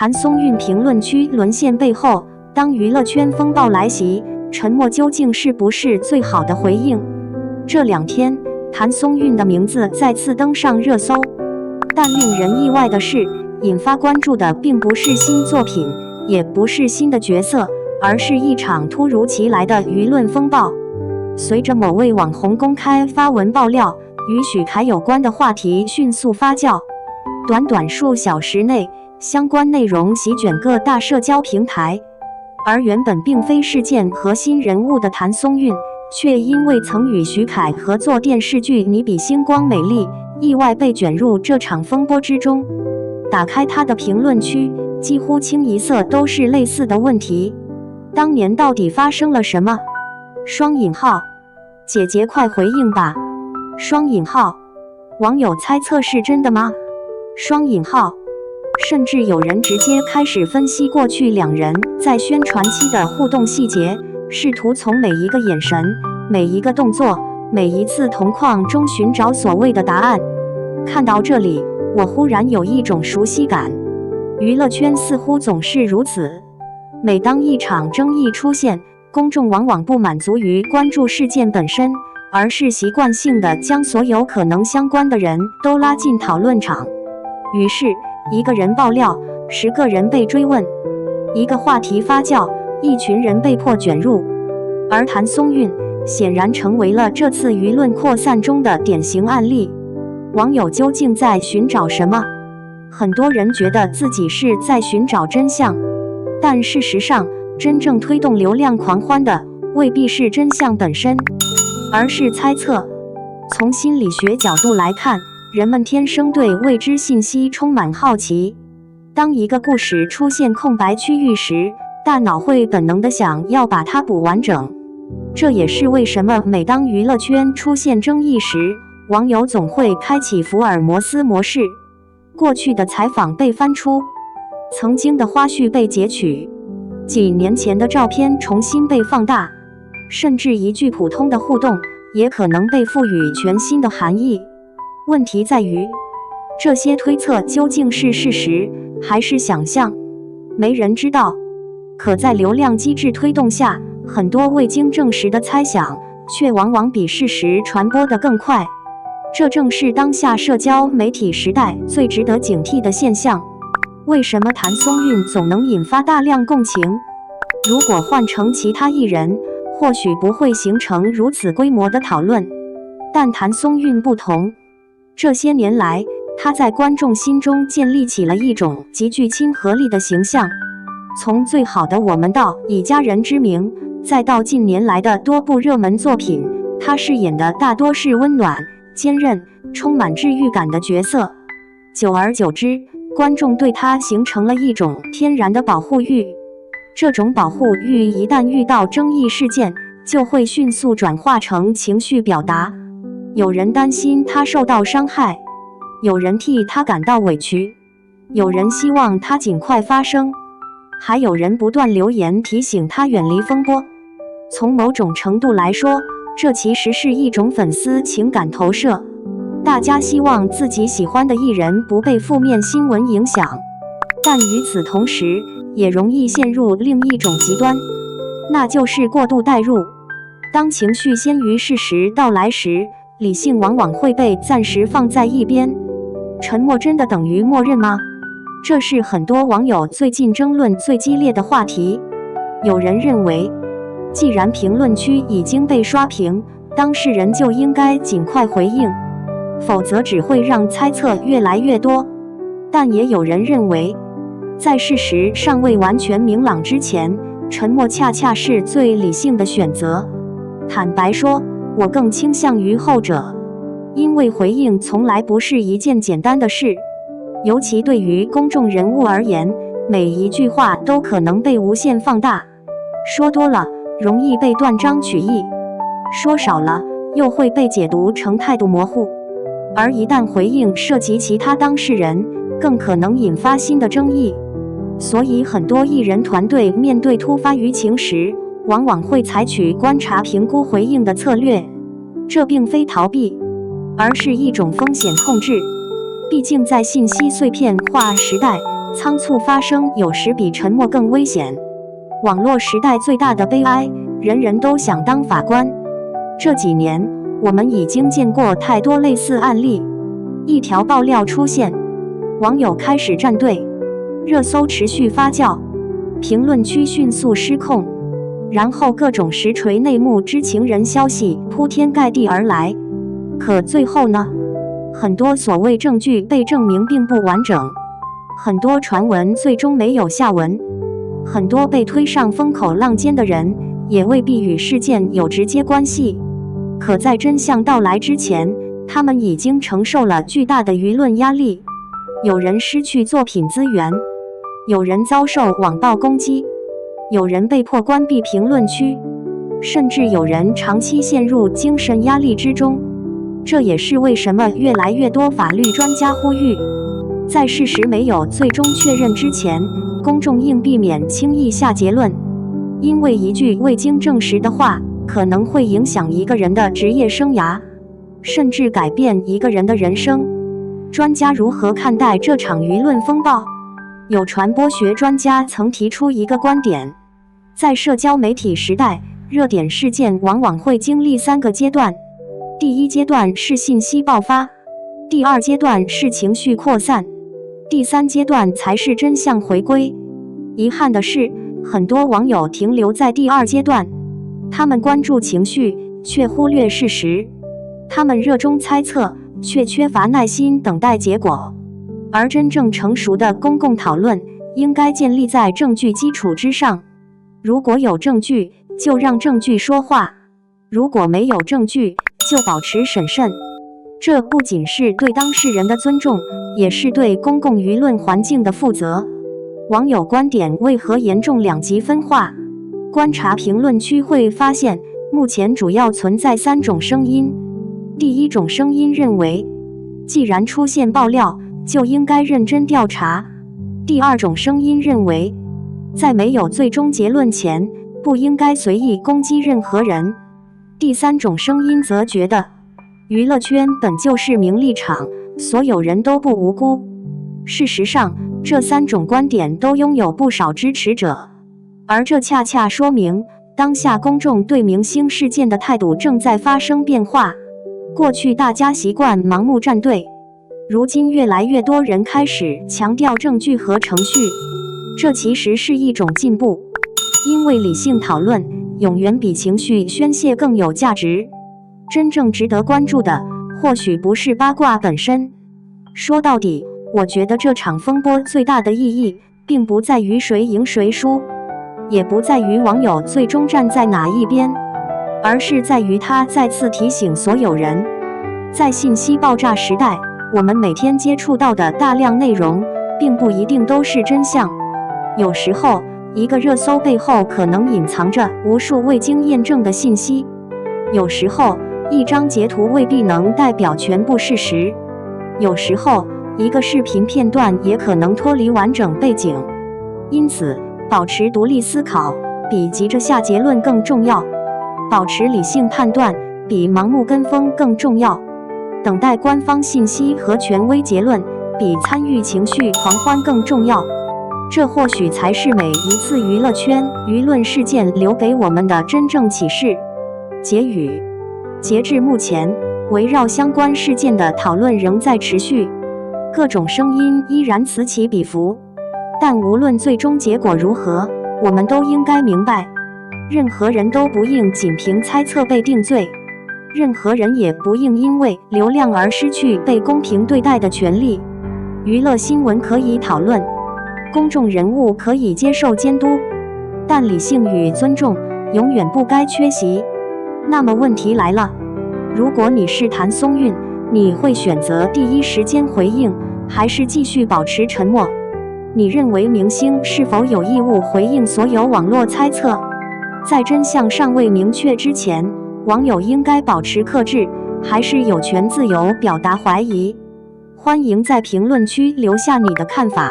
谭松韵评论区沦陷背后，当娱乐圈风暴来袭，沉默究竟是不是最好的回应？这2天，谭松韵的名字再次登上热搜。但令人意外的是，引发关注的并不是新作品，也不是新的角色，而是一场突如其来的舆论风暴。随着某位网红公开发文爆料，与许凯有关的话题迅速发酵，短短数小时内，相关内容席卷各大社交平台。而原本并非事件核心人物的谭松韵，却因为曾与许凯合作电视剧《你比星光美丽》，意外被卷入这场风波之中。打开他的评论区，几乎清一色都是类似的问题：当年到底发生了什么？双引号，姐姐快回应吧！双引号，网友猜测是真的吗？双引号，甚至有人直接开始分析过去2人在宣传期的互动细节，试图从每一个眼神、每一个动作、每一次同框中寻找所谓的答案。看到这里，我忽然有一种熟悉感。娱乐圈似乎总是如此，每当一场争议出现，公众往往不满足于关注事件本身，而是习惯性地将所有可能相关的人都拉进讨论场。于是，一个人爆料，10个人被追问；一个话题发酵，一群人被迫卷入。而谭松韵显然成为了这次舆论扩散中的典型案例。网友究竟在寻找什么？很多人觉得自己是在寻找真相，但事实上，真正推动流量狂欢的未必是真相本身，而是猜测。从心理学角度来看，人们天生对未知信息充满好奇。当一个故事出现空白区域时，大脑会本能地想要把它补完整。这也是为什么每当娱乐圈出现争议时，网友总会开启福尔摩斯模式。过去的采访被翻出，曾经的花絮被截取，几年前的照片重新被放大，甚至一句普通的互动也可能被赋予全新的含义。问题在于，这些推测究竟是事实还是想象？没人知道。可在流量机制推动下，很多未经证实的猜想却往往比事实传播得更快。这正是当下社交媒体时代最值得警惕的现象。为什么谭松韵总能引发大量共情？如果换成其他艺人，或许不会形成如此规模的讨论。但谭松韵不同，这些年来，她在观众心中建立起了一种极具亲和力的形象。从最好的我们到以家人之名，再到近年来的多部热门作品，她饰演的大多是温暖、坚韧、充满治愈感的角色。久而久之，观众对她形成了一种天然的保护欲。这种保护欲一旦遇到争议事件，就会迅速转化成情绪表达。有人担心她受到伤害，有人替她感到委屈，有人希望她尽快发声，还有人不断留言提醒她远离风波。从某种程度来说，这其实是一种粉丝情感投射。大家希望自己喜欢的艺人不被负面新闻影响，但与此同时，也容易陷入另一种极端，那就是过度代入。当情绪先于事实到来时，理性往往会被暂时放在一边。沉默真的等于默认吗？这是很多网友最近争论最激烈的话题。有人认为，既然评论区已经被刷屏，当事人就应该尽快回应，否则只会让猜测越来越多。但也有人认为，在事实尚未完全明朗之前，沉默恰恰是最理性的选择。坦白说，我更倾向于后者，因为回应从来不是一件简单的事，尤其对于公众人物而言，每一句话都可能被无限放大，说多了容易被断章取义，说少了又会被解读成态度模糊。而一旦回应涉及其他当事人，更可能引发新的争议。所以很多艺人团队面对突发舆情时，往往会采取观察评估回应的策略。这并非逃避，而是一种风险控制。毕竟在信息碎片化时代，仓促发声有时比沉默更危险。网络时代最大的悲哀，人人都想当法官。这几年，我们已经见过太多类似案例。一条爆料出现，网友开始站队，热搜持续发酵，评论区迅速失控，然后各种实锤内幕知情人消息铺天盖地而来。可最后呢？很多所谓证据被证明并不完整，很多传闻最终没有下文，很多被推上风口浪尖的人也未必与事件有直接关系。可在真相到来之前，他们已经承受了巨大的舆论压力。有人失去作品资源，有人遭受网暴攻击，有人被迫关闭评论区，甚至有人长期陷入精神压力之中。这也是为什么越来越多法律专家呼吁，在事实没有最终确认之前，公众应避免轻易下结论，因为一句未经证实的话可能会影响一个人的职业生涯，甚至改变一个人的人生。专家如何看待这场舆论风暴？有传播学专家曾提出一个观点，在社交媒体时代，热点事件往往会经历3个阶段。第一阶段是信息爆发，第二阶段是情绪扩散，第3阶段才是真相回归。遗憾的是，很多网友停留在第2阶段，他们关注情绪，却忽略事实；他们热衷猜测，却缺乏耐心等待结果。而真正成熟的公共讨论，应该建立在证据基础之上。如果有证据，就让证据说话；如果没有证据，就保持审慎。这不仅是对当事人的尊重，也是对公共舆论环境的负责。网友观点为何严重两极分化？观察评论区会发现，目前主要存在3种声音。第一种声音认为，既然出现爆料，就应该认真调查。第二种声音认为，在没有最终结论前，不应该随意攻击任何人。第3种声音则觉得，娱乐圈本就是名利场，所有人都不无辜。事实上，这3种观点都拥有不少支持者，而这恰恰说明，当下公众对明星事件的态度正在发生变化。过去大家习惯盲目站队，如今越来越多人开始强调证据和程序，这其实是一种进步，因为理性讨论永远比情绪宣泄更有价值。真正值得关注的，或许不是八卦本身。说到底，我觉得这场风波最大的意义，并不在于谁赢谁输，也不在于网友最终站在哪一边，而是在于它再次提醒所有人，在信息爆炸时代，我们每天接触到的大量内容，并不一定都是真相。有时候，一个热搜背后可能隐藏着无数未经验证的信息；有时候，一张截图未必能代表全部事实；有时候，一个视频片段也可能脱离完整背景。因此，保持独立思考比急着下结论更重要，保持理性判断比盲目跟风更重要，等待官方信息和权威结论比参与情绪狂欢更重要。这或许才是每一次娱乐圈舆论事件留给我们的真正启示。结语：截至目前，围绕相关事件的讨论仍在持续，各种声音依然此起彼伏。但无论最终结果如何，我们都应该明白，任何人都不应仅凭猜测被定罪，任何人也不应因为流量而失去被公平对待的权利。娱乐新闻可以讨论，公众人物可以接受监督，但理性与尊重永远不该缺席。那么问题来了，如果你是谭松韵，你会选择第一时间回应，还是继续保持沉默？你认为明星是否有义务回应所有网络猜测？在真相尚未明确之前，网友应该保持克制，还是有权自由表达怀疑？欢迎在评论区留下你的看法。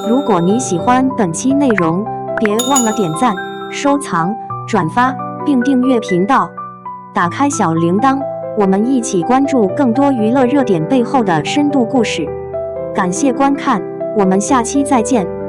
如果你喜欢本期内容，别忘了点赞、收藏、转发，并订阅频道，打开小铃铛，我们一起关注更多娱乐热点背后的深度故事。感谢观看，我们下期再见。